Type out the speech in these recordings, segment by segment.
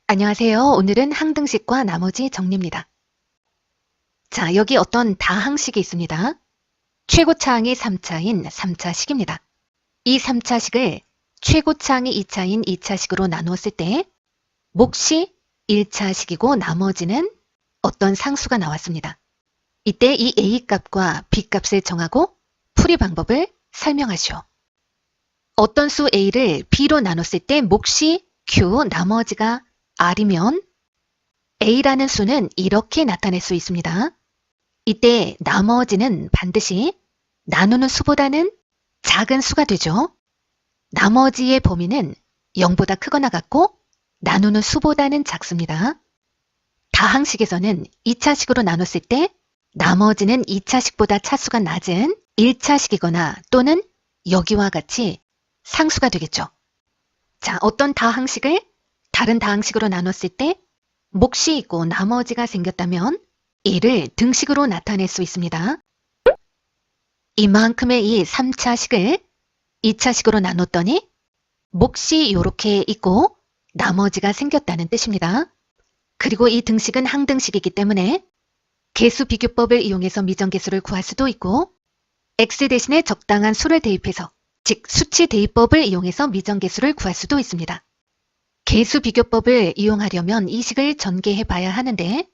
안녕하세요. 오늘은 항등식과 나머지 정리입니다. 자, 여기 어떤 다항식이 있습니다. 최고차항이 3차인 3차식입니다. 이 3차식을 최고차항이 2차인 2차식으로 나누었을 때 몫이 1차식이고 나머지는 어떤 상수가 나왔습니다. 이때 이 A값과 B값을 정하고 풀이 방법을 설명하시오. 어떤 수 A를 B로 나눴을 때 몫이 Q, 나머지가 R이면 A라는 수는 이렇게 나타낼 수 있습니다. 이때 나머지는 반드시 나누는 수보다는 작은 수가 되죠. 나머지의 범위는 0보다 크거나 같고 나누는 수보다는 작습니다. 다항식에서는 2차식으로 나눴을 때 나머지는 2차식보다 차수가 낮은 1차식이거나 또는 여기와 같이 상수가 되겠죠. 자, 어떤 다항식을 다른 다항식으로 나눴을 때 몫이 있고 나머지가 생겼다면 이를 등식으로 나타낼 수 있습니다. 이만큼의 이 3차식을 2차식으로 나눴더니 몫이 이렇게 있고 나머지가 생겼다는 뜻입니다. 그리고 이 등식은 항등식이기 때문에 개수비교법을 이용해서 미정계수를 구할 수도 있고 x 대신에 적당한 수를 대입해서 즉 수치 대입법을 이용해서 미정계수를 구할 수도 있습니다. 개수비교법을 이용하려면 이 식을 전개해 봐야 하는데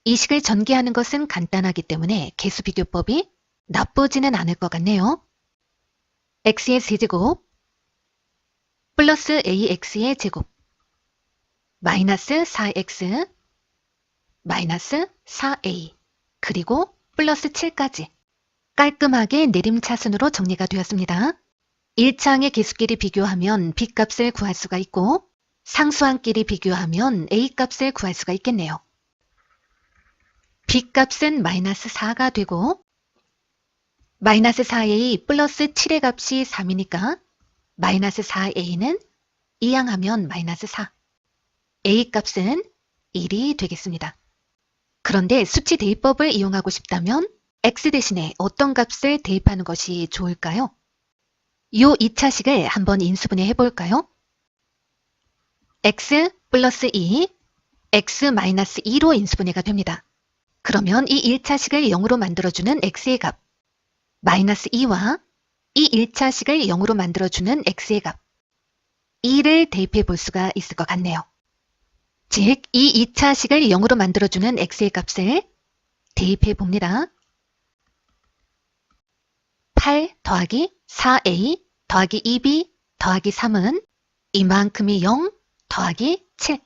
이 식을 전개하는 것은 간단하기 때문에 개수비교법이 나쁘지는 않을 것 같네요. x의 세제곱 플러스 ax의 제곱 마이너스 4x 마이너스 4a 그리고 플러스 7까지 깔끔하게 내림차순으로 정리가 되었습니다. 1차항의 개수끼리 비교하면 b값을 구할 수가 있고 상수항끼리 비교하면 a값을 구할 수가 있겠네요. b값은 마이너스 4가 되고 마이너스 4a 플러스 7의 값이 3이니까 마이너스 4a는 이항하면 마이너스 4. a값은 1이 되겠습니다. 그런데 수치 대입법을 이용하고 싶다면 x 대신에 어떤 값을 대입하는 것이 좋을까요? 이 2차식을 한번 인수분해 해볼까요? x 플러스 2, x 마이너스 2로 인수분해가 됩니다. 그러면 이 1차식을 0으로 만들어주는 x의 값 마이너스 2와 이 1차식을 0으로 만들어주는 x의 값 2를 대입해 볼 수가 있을 것 같네요. 즉, 이 2차식을 0으로 만들어주는 x의 값을 대입해 봅니다. 8 더하기 4a 더하기 2b 더하기 3은 이만큼이 0 더하기 7.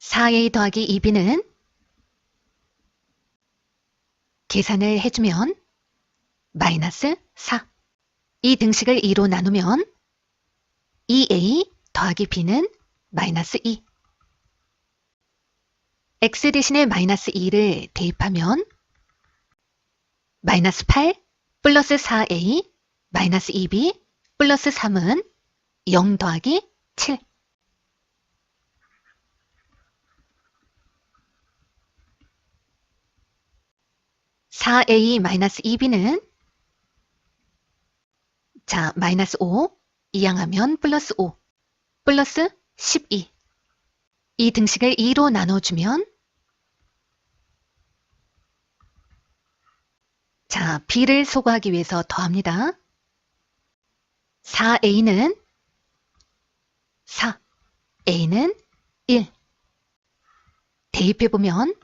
(4a) 더하기 2b는 계산을 해주면 마이너스 4. 이 등식을 2로 나누면 2a 더하기 b는 마이너스 2. x 대신에 마이너스 2를 대입하면 마이너스 8 플러스 4a 마이너스 2b 플러스 3은 0 더하기 7. (4a) 마이너스 2b는 자 마이너스 5 이항하면 플러스 5 플러스 12. 이 등식을 2로 나눠주면 자 b를 소거하기 위해서 더합니다. 4a는 4, a는 1. 대입해보면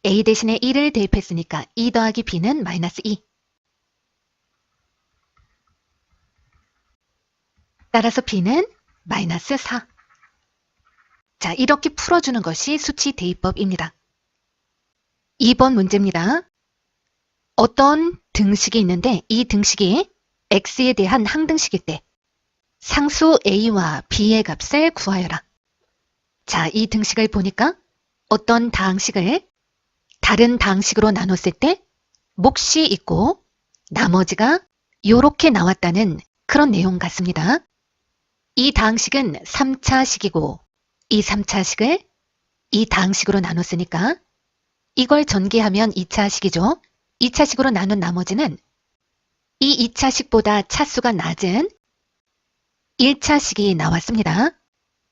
a 대신에 1을 대입했으니까 2 더하기 b는 마이너스 2. 따라서 b는 마이너스 4. 자, 이렇게 풀어주는 것이 수치 대입법입니다. 2번 문제입니다. 어떤 등식이 있는데 이 등식이 x에 대한 항등식일 때 상수 a와 b의 값을 구하여라. 자, 이 등식을 보니까 어떤 다항식을 다른 다항식으로 나눴을 때 몫이 있고 나머지가 이렇게 나왔다는 그런 내용 같습니다. 이 다항식은 3차식이고 이 3차식을 이 다항식으로 나눴으니까 이걸 전개하면 2차식이죠. 2차식으로 나눈 나머지는 이 2차식보다 차수가 낮은 1차식이 나왔습니다.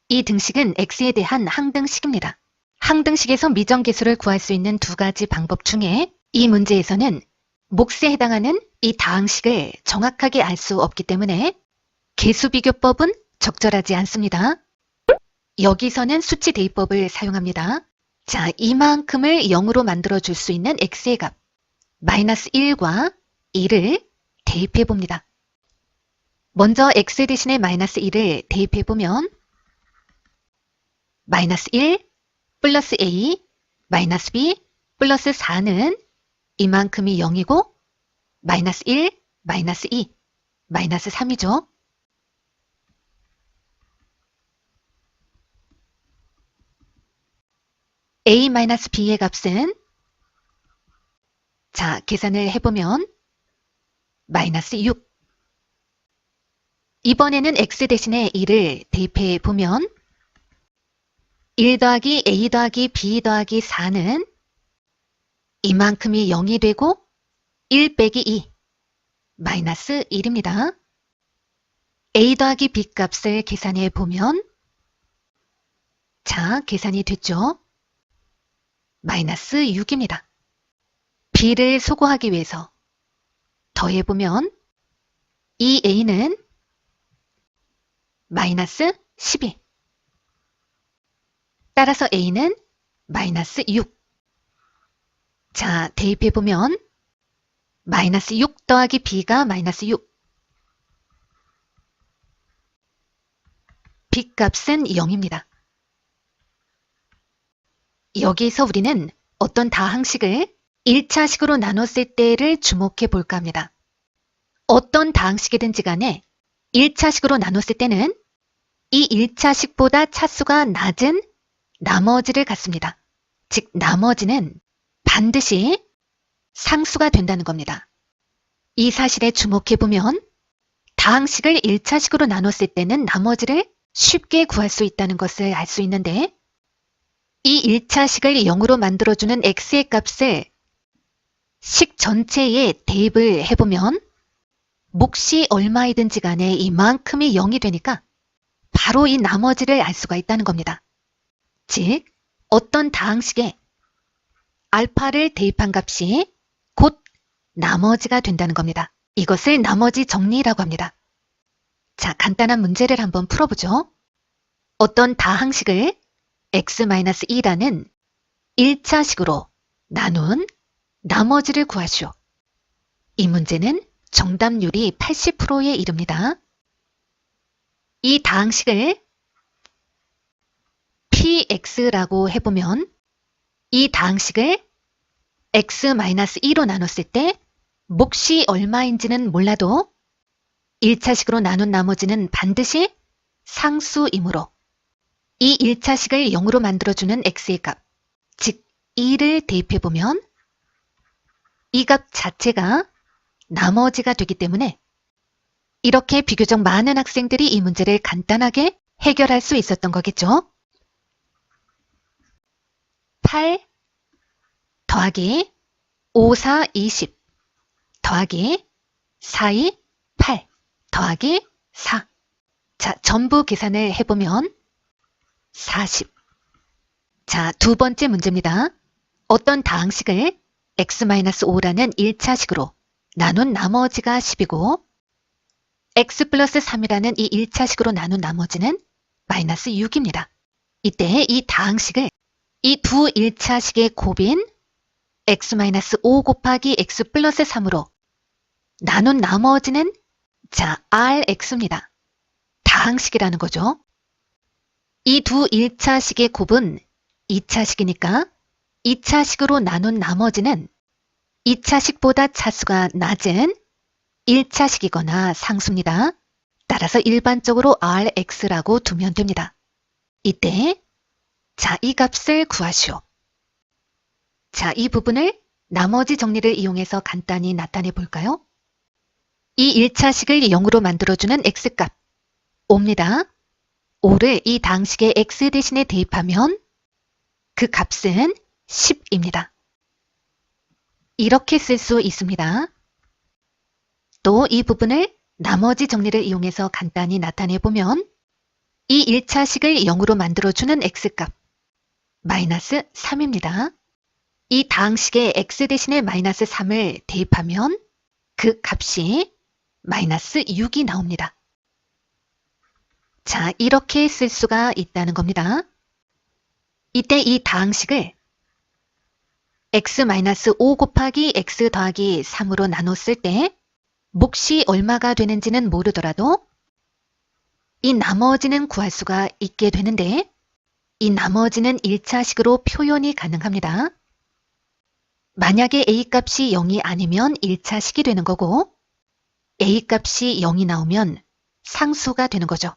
이 등식은 x에 대한 항등식입니다. 항등식에서 미정계수를 구할 수 있는 두 가지 방법 중에 이 문제에서는 몫에 해당하는 이 다항식을 정확하게 알 수 없기 때문에 계수비교법은 적절하지 않습니다. 여기서는 수치 대입법을 사용합니다. 자, 이만큼을 0으로 만들어줄 수 있는 x의 값 마이너스 1과 2를 대입해 봅니다. 먼저 x 대신에 마이너스 1을 대입해 보면 마이너스 1 플러스 a 마이너스 b 플러스 4는 이만큼이 0이고 마이너스 1 마이너스 2 마이너스 3이죠. a 마이너스 b의 값은 자, 계산을 해보면 마이너스 6. 이번에는 x 대신에 2를 대입해 보면 1 더하기 a 더하기 b 더하기 4는 이만큼이 0이 되고 1 빼기 2 마이너스 1입니다. a 더하기 b 값을 계산해 보면 자, 계산이 됐죠? 마이너스 6입니다. b를 소거하기 위해서 더해보면 이 a는 마이너스 12. 따라서 a는 마이너스 6. 자, 대입해보면 마이너스 6 더하기 b가 마이너스 6. b 값은 0입니다. 여기서 우리는 어떤 다항식을 1차식으로 나눴을 때를 주목해 볼까 합니다. 어떤 다항식이든지 간에 1차식으로 나눴을 때는 이 1차식보다 차수가 낮은 나머지를 갖습니다. 즉 나머지는 반드시 상수가 된다는 겁니다. 이 사실에 주목해 보면 다항식을 1차식으로 나눴을 때는 나머지를 쉽게 구할 수 있다는 것을 알 수 있는데 이 1차식을 0으로 만들어주는 x의 값을 식 전체에 대입을 해보면 몫이 얼마이든지 간에 이만큼이 0이 되니까 바로 이 나머지를 알 수가 있다는 겁니다. 즉 어떤 다항식에 알파를 대입한 값이 곧 나머지가 된다는 겁니다. 이것을 나머지 정리라고 합니다. 자, 간단한 문제를 한번 풀어보죠. 어떤 다항식을 x-2라는 1차식으로 나눈 나머지를 구하시오. 이 문제는 정답률이 80%에 이릅니다. 이 다항식을 px라고 해보면 이 다항식을 x-2로 나눴을 때 몫이 얼마인지는 몰라도 1차식으로 나눈 나머지는 반드시 상수이므로 이 1차식을 0으로 만들어주는 x의 값, 즉 2를 대입해보면 이 값 자체가 나머지가 되기 때문에 이렇게 비교적 많은 학생들이 이 문제를 간단하게 해결할 수 있었던 거겠죠. 8 더하기 5, 4, 20 더하기 4, 2, 8 더하기 4. 자, 전부 계산을 해보면 40. 자, 두 번째 문제입니다. 어떤 다항식을 x-5라는 1차식으로 나눈 나머지가 10이고 x 플러스 3이라는 이 1차식으로 나눈 나머지는 마이너스 6입니다. 이때 이 다항식을 이 두 1차식의 곱인 x-5 곱하기 x 플러스 3으로 나눈 나머지는 자, rx입니다. 다항식이라는 거죠. 이 두 1차식의 곱은 2차식이니까 2차식으로 나눈 나머지는 2차식보다 차수가 낮은 1차식이거나 상수입니다. 따라서 일반적으로 rx라고 두면 됩니다. 이때 자, 이 값을 구하시오. 자, 이 부분을 나머지 정리를 이용해서 간단히 나타내 볼까요? 이 1차식을 0으로 만들어주는 x값 5입니다. 5를 이 다항식의 x 대신에 대입하면 그 값은 10입니다. 이렇게 쓸 수 있습니다. 또 그리고 이 부분을 나머지 정리를 이용해서 간단히 나타내보면 이 1차 식을 0으로 만들어주는 x값 마이너스 3입니다. 이 다항식에 x 대신에 마이너스 3을 대입하면 그 값이 마이너스 6이 나옵니다. 자, 이렇게 쓸 수가 있다는 겁니다. 이때 이 다항식을 x-5 곱하기 x 더하기 3으로 나눴을 때 몫이 얼마가 되는지는 모르더라도 이 나머지는 구할 수가 있게 되는데 이 나머지는 1차식으로 표현이 가능합니다. 만약에 a값이 0이 아니면 1차식이 되는 거고 a값이 0이 나오면 상수가 되는 거죠.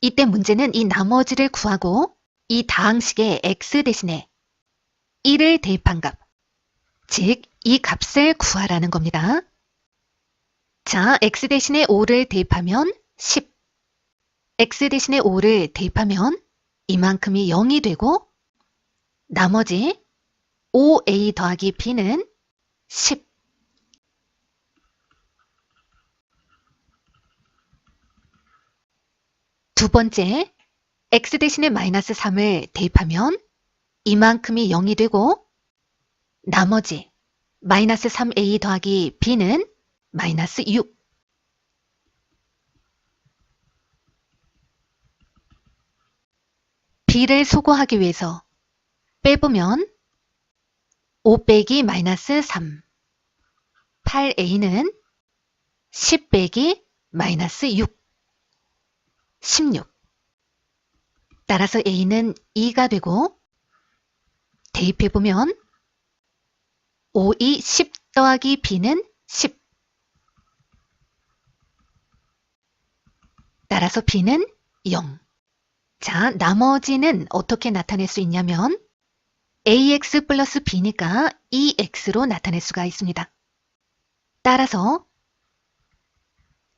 이때 문제는 이 나머지를 구하고 이 다항식에 x 대신에 1을 대입한 값, 즉 이 값을 구하라는 겁니다. 자, x 대신에 5를 대입하면 10, x 대신에 5를 대입하면 이만큼이 0이 되고 나머지 5a 더하기 b는 10. 두 번째, x 대신에 마이너스 3을 대입하면 이만큼이 0이 되고 나머지 마이너스 3a 더하기 b는 마이너스 6. b를 소거하기 위해서 빼보면 5 빼기 마이너스 3, 8a는 10 빼기 마이너스 6, 16. 따라서 a는 2가 되고 대입해보면 5, 2, 10 더하기 b는 10. 따라서 b는 0. 자, 나머지는 어떻게 나타낼 수 있냐면 ax 플러스 b니까 2x로 나타낼 수가 있습니다. 따라서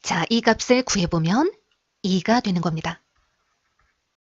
자, 이 값을 구해보면 2가 되는 겁니다.